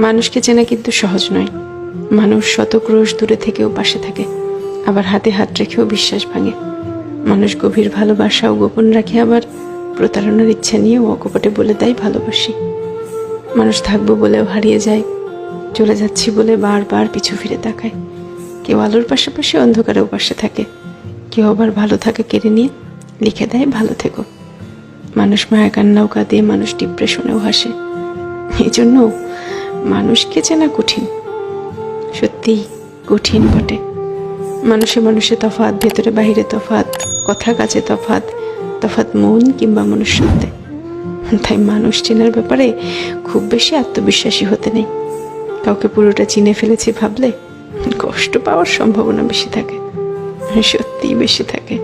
মানুষকে চেনা কিন্তু সহজ নয়। মানুষ শত ক্রোশ দূরে থেকেও পাশে থাকে, আবার হাতে হাত রেখেও বিশ্বাস ভাঙে। মানুষ গভীর ভালোবাসাও গোপন রাখে, আবার প্রতারণার ইচ্ছা নিয়েও অকপটে বলে দেয় ভালোবাসি। মানুষ থাকবো বলেও হারিয়ে যায়, চলে যাচ্ছি বলে বারবার পিছু ফিরে তাকায়। কেউ আলোর পাশাপাশি অন্ধকারেও পাশে থাকে, কেউ আবার ভালো থাকে কেড়ে নিয়ে লিখে দেয় ভালো থেকো। মানুষ মায়া কান্নাও কাঁদে, মানুষ ডিপ্রেশনেও হাসে। এই জন্য মানুষকে চেনা কঠিন, সত্যি কঠিন বটে। মানুষে মানুষে তফাৎ, ভেতরে বাহিরে তফাৎ, কথা কাজে তফাৎ, তফাৎ মন কিংবা মনুষ্যত্বে। তাই মানুষ চেনার ব্যাপারে খুব বেশি আত্মবিশ্বাসী হতে নেই। কাউকে পুরোটা চিনে ফেলেছি ভাবলে কষ্ট পাওয়ার সম্ভাবনা বেশি থাকে, সত্যিই বেশি থাকে।